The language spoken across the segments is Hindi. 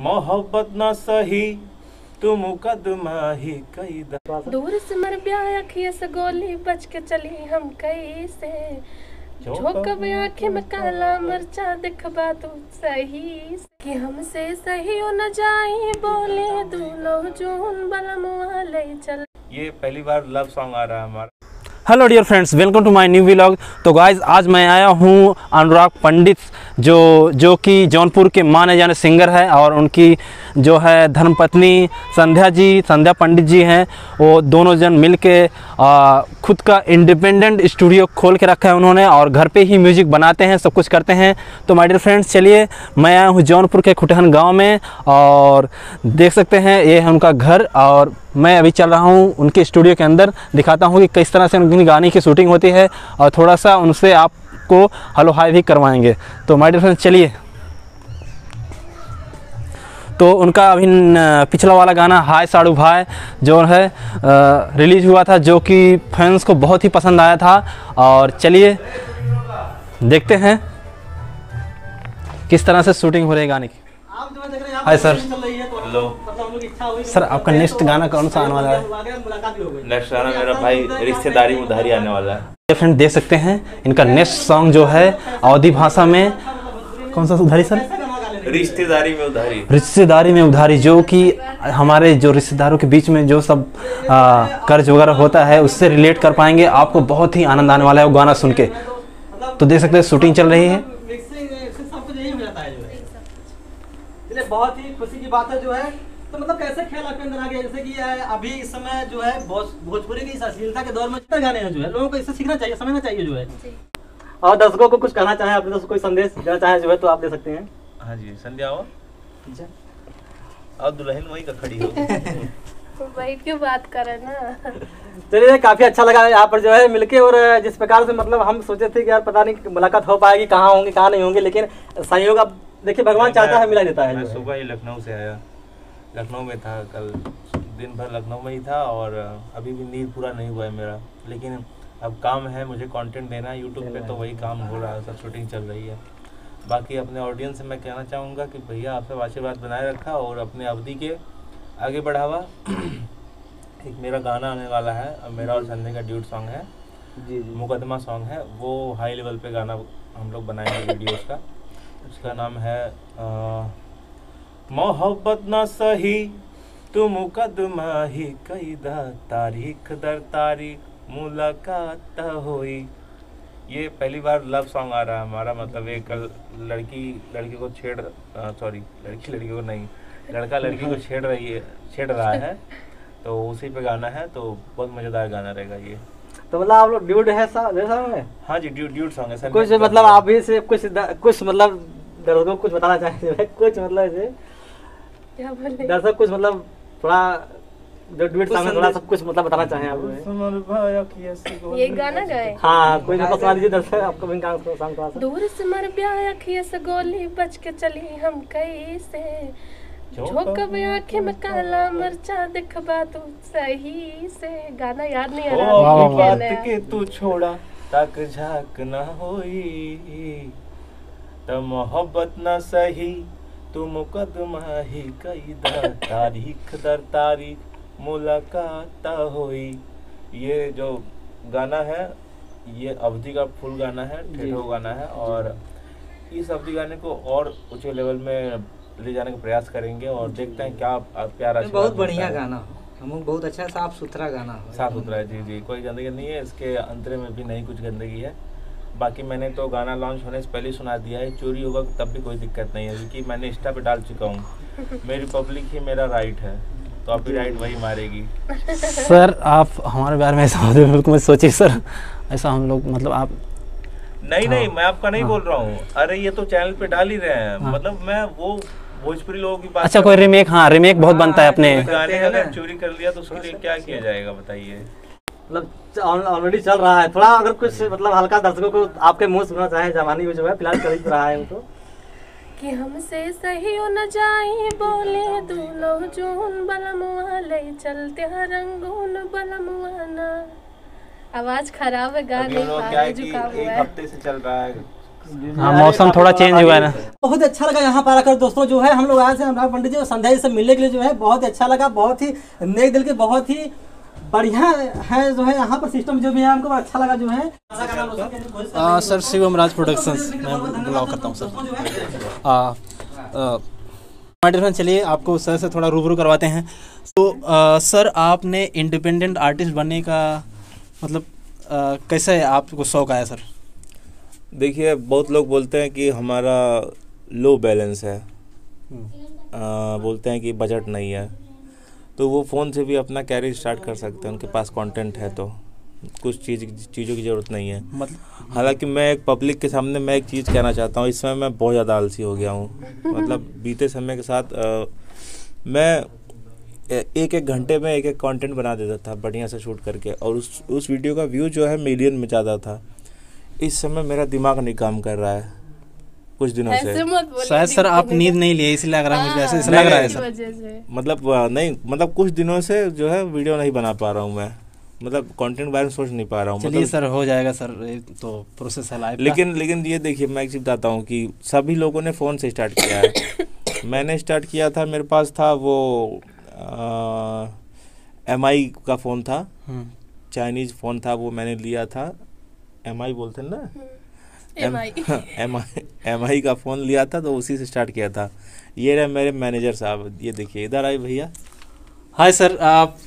मोहब्बत ना सही तू मुकदमा ही कई दूर से मर ब्याह अखिया से गोली बच के चली हम कैसे झोंकब आँखें में काला मरचा दिखबा तू सही कि हमसे सही हो न जाए बोले दूल्हो जून बलमुआ ले चल। ये पहली बार लव सॉन्ग आ रहा है हमारा। Hello dear friends, welcome to my new vlog. तो गाइज आज मैं आया हूँ अनुराग पंडित जो कि जौनपुर के माने जाने सिंगर है और उनकी जो है धर्मपत्नी संध्या पंडित जी हैं। वो दोनों जन मिल के खुद का इंडिपेंडेंट स्टूडियो खोल के रखा है उन्होंने और घर पे ही म्यूजिक बनाते हैं, सब कुछ करते हैं। तो माय डियर फ्रेंड्स, चलिए मैं आया हूँ जौनपुर के खुटहन गाँव में और देख सकते हैं ये है उनका घर और मैं अभी चल रहा हूँ उनके स्टूडियो के अंदर, दिखाता हूँ कि किस तरह से उनकी गाने की शूटिंग होती है और थोड़ा सा उनसे आपको हेलो हाय भी करवाएंगे। तो माय डियर फ्रेंड्स चलिए। तो उनका अभी पिछला वाला गाना हाय साड़ू भाई जो है रिलीज़ हुआ था, जो कि फैंस को बहुत ही पसंद आया था। और चलिए देखते हैं किस तरह से शूटिंग हो रही है गाने की। Hi sir. हेलो सर, आपका नेक्स्ट गाना कौन सा आने वाला है? नेक्स्ट गाना मेरा भाई रिश्तेदारी में उधारी आने वाला है। फ्रेंड देख सकते हैं इनका नेक्स्ट सॉन्ग जो है अवधी भाषा में कौन सा उधारी सर? रिश्तेदारी में उधारी। रिश्तेदारी में उधारी, जो कि हमारे जो रिश्तेदारों के बीच में जो सब कर्ज वगैरह होता है उससे रिलेट कर पाएंगे। आपको बहुत ही आनंद आने वाला है वो गाना सुन के। तो देख सकते हैं शूटिंग चल रही है। बहुत ही खुशी की बात है जो है। तो मतलब कैसे ख्याल आपके अंदर आ गया, जैसे कि अभी इस समय जो है भोजपुरी की इस अश्लीलता के दौर में कितने गाने हैं जो है, लोगों को इससे सीखना चाहिए, समझना चाहिए जो है। और दर्शकों को कुछ कहना चाहें, अपने कोई संदेश देना चाहें जो है तो आप दे सकते हैं। हाँ जी, संध्या आओ और दुल्हन वही का खड़ी हो वही क्यों बात करे ना। चलिए, काफी अच्छा लगा यहाँ पर जो है मिलके। और जिस प्रकार से मतलब हम सोचे थे कि यार पता नहीं मुलाकात हो पाएगी, कहाँ होंगे कहाँ नहीं होंगे, लेकिन सहयोग अब देखिए भगवान चाहता है मिला देता है। मैं सुबह ही लखनऊ से आया, लखनऊ में था, कल दिन भर लखनऊ में ही था और अभी भी नींद पूरा नहीं हुआ है मेरा। लेकिन अब काम है, मुझे कंटेंट देना है यूट्यूब पे, तो वही काम हो रहा है, सब शूटिंग चल रही है। बाकी अपने ऑडियंस से मैं कहना चाहूँगा कि भैया आप सब आशीर्वाद बनाए रखा और अपने अवधि के आगे बढ़ावा। एक मेरा गाना आने वाला है, मेरा और संध्या का ड्यूट सॉन्ग है जी, मुकदमा सॉन्ग है, वो हाई लेवल पे गाना हम लोग बनाएंगे वीडियो का। उसका नाम है मोहब्बत ना सही तू मुकदमा ही कैदा, तारीख दर तारीख मुलाकात होई। ये पहली बार लव सॉन्ग आ रहा है हमारा। मतलब एक लड़की को लड़की को नहीं, लड़का लड़की को छेड़ रहा है, तो उसी पे गाना है। तो बहुत मजेदार गाना रहेगा ये। तो मतलब आप लोग ड्यूट है में? हाँ जी, ड्यूट सॉन्ग है सर। कुछ मतलब आप भी से कुछ मतलब दर्शकों को कुछ बताना चाहेंगे? कुछ मतलब दर्शक कुछ मतलब थोड़ा जो ड्यूट सॉन्ग है थोड़ा सब कुछ मतलब बताना चाहें आप? ये गाना गाए। हाँ, कोई मतलब सुना दीजिए दर्शक आपको भी सॉन्ग थोड़ा सा। दूर से मर ब्याह अखिया से गोली बच के चली हम कैसे झोंकब आँखें में काला मरचा दिखबा तू सही से। गाना याद नहीं आ रहा बात के तू छोड़ा तक झाक ना होई, तो मोहब्बत ना सही तू मुकदमा ही कैदा, तारीख दर तारीख मुलाकात होई। ये जो गाना है ये अवधि का फुल गाना है, ठेठो गाना है और इस अवधि गाने को और ऊंचे लेवल में ले जाने का प्रयास करेंगे और देखते हैं क्या प्यारा। बहुत बढ़िया गाना, हम बहुत अच्छा साफ सुथरा गाना है। साफ सुथरा है जी, कोई गंदगी नहीं है, इसके अंतरे में भी नहीं कुछ गंदगी है। बाकी मैंने तो गाना लॉन्च होने से पहले ही सुना दिया है, चोरी होगा तब भी कोई दिक्कत नहीं है, क्योंकि मैंने इंस्टा पे डाल चुका हूँ। मेरी पब्लिक ही मेरा राइट है, तो कॉपीराइट वही मारेगी। सर आप हमारे बारे में ऐसा बिल्कुल मत सोचिए सर, ऐसा हम लोग मतलब आप नहीं मैं आपका नहीं बोल रहा हूँ। अरे ये तो चैनल पे डाल ही रहे हैं। मतलब मैं वो भोजपुरी लोगों की बात। अच्छा, कोई रिमेक? हाँ, रिमेक बहुत बनता है अपने गाने। अगर चोरी कर लिया तो उसके लिए क्या किया जाएगा बताइए? मतलब ऑलरेडी चल रहा है, थोड़ा अगर कुछ मतलब हल्का दर्शकों को आपके मुंह सुनना चाहे, जवानी में जो है फिलहाल चल रहा है तो कि हमसे सही हो न जाए बोले दूल्हो जून बलमुआ ले चलते रंगून बलमुआ ना। आवाज खराब है, गा नहीं पा रहे, जुकाम हुआ है। एक हफ्ते से चल रहा है हाँ, मौसम थोड़ा चेंज हुआ है ना। बहुत अच्छा लगा यहाँ पर आकर दोस्तों। जो है हम लोग आए थे अनुराग पंडित जी और संध्या जी से मिलने के लिए, जो है बहुत अच्छा लगा, बहुत ही नेक दिल के, बहुत ही बढ़िया है जो है यहाँ पर सिस्टम जो भी है, हमको अच्छा लगा जो है। सर शिवम राज प्रोडक्शंस मैं ब्लॉग करता हूँ सर। चलिए आपको सर से थोड़ा रूबरू करवाते हैं। तो सर आपने इंडिपेंडेंट आर्टिस्ट बनने का मतलब कैसे आपको शौक आया सर? देखिए, बहुत लोग बोलते हैं कि हमारा लो बैलेंस है, बोलते हैं कि बजट नहीं है, तो वो फ़ोन से भी अपना कैरियर स्टार्ट कर सकते हैं, उनके पास कंटेंट है तो कुछ चीज़ों की ज़रूरत नहीं है। मतलब हालांकि मैं एक पब्लिक के सामने मैं एक चीज़ कहना चाहता हूँ, इस समय मैं बहुत ज़्यादा आलसी हो गया हूँ। मतलब बीते समय के साथ मैं एक घंटे में एक कंटेंट बना देता था बढ़िया से शूट करके, और उस वीडियो का व्यू जो है मिलियन में ज़्यादा था। इस समय मेरा दिमाग नहीं काम कर रहा है कुछ दिनों से। शायद सर आप नींद नहीं लिए इसलिए लग रहा है मुझे, ऐसे लग रहा है सर। मतलब कुछ दिनों से जो है वीडियो नहीं बना पा रहा हूँ मैं, मतलब कंटेंट बारे में सोच नहीं पा रहा हूँ। चलिए सर हो जाएगा सर, तो प्रोसेस है लाइफ। लेकिन ये देखिए, मैं एक चीज़ बताता हूँ कि सभी लोगों ने फ़ोन से स्टार्ट किया है। मैंने स्टार्ट किया था, मेरे पास था वो MI का फ़ोन था, चाइनीज़ फ़ोन था, वो मैंने लिया था। MI बोलते हैं ना, MI का फ़ोन लिया था, तो उसी से स्टार्ट किया था। ये रहे मेरे मैनेजर साहब, ये देखिए इधर आए भैया। हाय सर, आप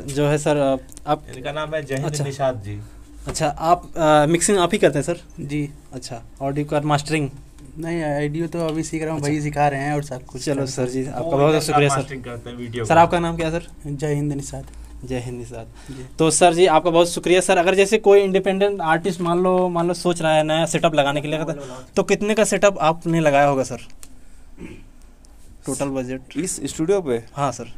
जो है सर आप, इनका नाम है जय हिंद। अच्छा। निषाद जी। अच्छा, आप मिक्सिंग आप ही करते हैं सर? जी। अच्छा, ऑडियो का मास्टरिंग? नहीं, आइडियो तो अभी सीख रहा हूँ, भाई सिखा रहे हैं और सब कुछ। चलो सर जी, आपका बहुत बहुत शुक्रिया सर। सर आपका नाम क्या है सर? जय हिंद निषाद। जय हिंद निषाद। तो सर जी आपका बहुत शुक्रिया सर। अगर जैसे कोई इंडिपेंडेंट आर्टिस्ट मान लो सोच रहा है नया सेटअप लगाने के लिए, तो कितने का सेटअप आपने लगाया होगा सर टोटल बजट इस स्टूडियो पे? हाँ सर।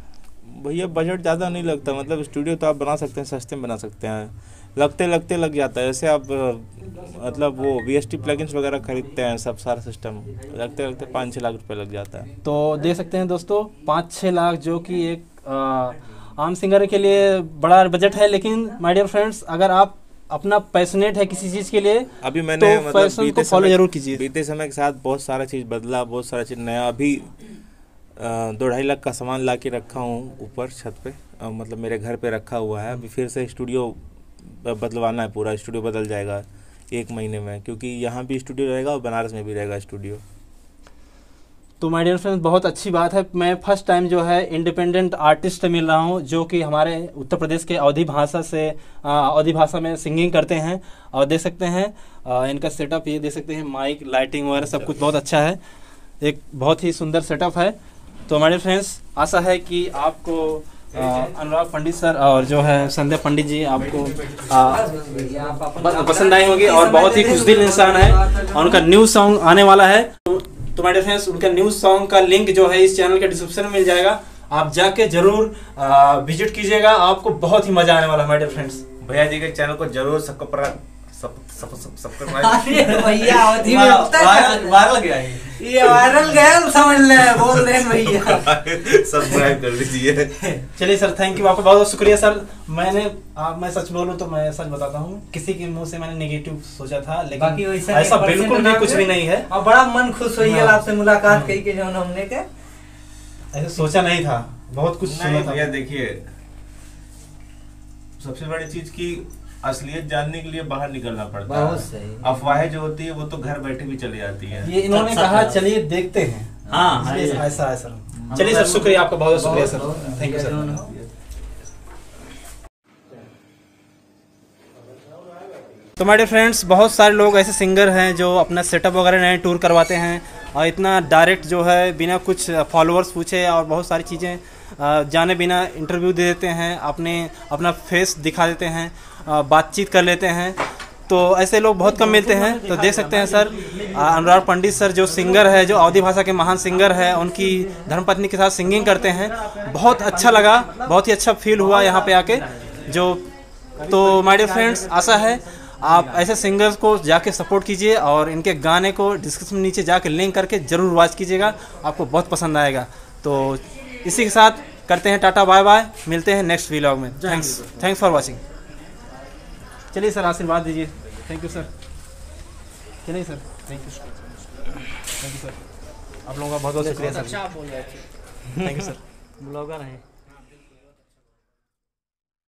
भैया बजट ज़्यादा नहीं लगता, मतलब स्टूडियो तो आप बना सकते हैं, सस्ते में बना सकते हैं, लगते लग जाता है। जैसे आप मतलब वो VST प्लगइन्स वगैरह खरीदते हैं, सब सारा सिस्टम लगते 5-6 लाख रुपए लग जाता है। तो देख सकते हैं दोस्तों 5-6 लाख, जो कि एक आम सिंगर के लिए बड़ा बजट है। लेकिन माय डियर फ्रेंड्स, अगर आप अपना पैशनेट है किसी चीज़ के लिए, अभी मैंने तो पैशन को फॉलो जरूर कीजिए। बीते समय के साथ बहुत सारा चीज़ बदला, बहुत सारा चीज़ नया। अभी 2-2.5 लाख का सामान ला के रखा हूँ ऊपर छत पे, मतलब मेरे घर पे रखा हुआ है। अभी फिर से स्टूडियो बदलवाना है, पूरा स्टूडियो बदल जाएगा 1 महीने में, क्योंकि यहाँ भी स्टूडियो रहेगा और बनारस में भी रहेगा स्टूडियो। तो माय डियर फ्रेंड्स, बहुत अच्छी बात है। मैं फर्स्ट टाइम जो है इंडिपेंडेंट आर्टिस्ट से मिल रहा हूँ, जो कि हमारे उत्तर प्रदेश के अवधी भाषा में सिंगिंग करते हैं। और देख सकते हैं इनका सेटअप, ये देख सकते हैं, माइक, लाइटिंग वगैरह सब कुछ बहुत अच्छा है, एक बहुत ही सुंदर सेटअप है। तो माय डियर फ्रेंड्स, आशा है कि आपको अनुराग पंडित सर और जो है संध्या पंडित जी आपको पसंद आए होंगे, और बहुत ही खुशदिल इंसान है, और उनका न्यू सॉन्ग आने वाला है। तो माय डियर फ्रेंड्स, उनका न्यू सॉन्ग का लिंक जो है इस चैनल के डिस्क्रिप्शन में मिल जाएगा, आप जाके जरूर विजिट कीजिएगा, आपको बहुत ही मजा आने वाला है माय डियर फ्रेंड्स। भैया जी के चैनल को जरूर वायरल गया है, ये वायरल गया समझ ले, बोल रहे हैं भैया सब्सक्राइब कर लीजिए। चलिए सर, थैंक यू, आपका बहुत बहुत शुक्रिया सर। मैं सच बोलूं तो मैं सच बताता हूं, किसी के मुंह से मैंने नेगेटिव सोचा था, लेकिन ऐसा बिल्कुल भी कुछ भी नहीं है, और बड़ा मन खुश हुई है आपसे मुलाकात करके, जो हमने के ऐसा सोचा नहीं था, बहुत कुछ सुना था। भैया देखिए, सबसे बड़ी चीज की असलियत जानने के लिए बाहर निकलना पड़ता है। अफवाहें जो होती है वो तो घर बैठे भी चली जाती है। ये इन्होंने कहा चलिए देखते हैं। हाँ, ऐसा है सर। चलिए सर, शुक्रिया, आपका बहुत शुक्रिया सर, थैंक यू सर। तो माय डियर फ्रेंड्स, बहुत सारे लोग ऐसे सिंगर हैं जो अपना सेटअप वगैरह नए टूर करवाते हैं, और इतना डायरेक्ट जो है बिना कुछ फॉलोअर्स पूछे और बहुत सारी चीज़ें जाने बिना इंटरव्यू दे देते हैं, अपना फेस दिखा देते हैं, बातचीत कर लेते हैं। तो ऐसे लोग बहुत कम मिलते हैं। तो देख सकते हैं सर, अनुराग पंडित सर जो सिंगर है, जो अवधी भाषा के महान सिंगर है, उनकी धर्मपत्नी के साथ सिंगिंग करते हैं। बहुत अच्छा लगा, बहुत ही अच्छा फील हुआ यहाँ पे आके। तो माय डियर फ्रेंड्स, आशा है आप ऐसे सिंगर्स को जाके सपोर्ट कीजिए, और इनके गाने को डिस्क्रिप्शन में नीचे जाके लिंक करके ज़रूर वॉच कीजिएगा, आपको बहुत पसंद आएगा। तो इसी के साथ करते हैं टाटा बाय बाय, मिलते हैं नेक्स्ट व्लॉग में। Thanks for watching. चलिए सर, आशीर्वाद दीजिए। Thank you sir. चलिए सर। थैंक यू सर, आप लोगों का बहुत बहुत शुक्रिया सर। अच्छा आप बोल रहे थे। Thank you sir. ब्लॉगर हैं।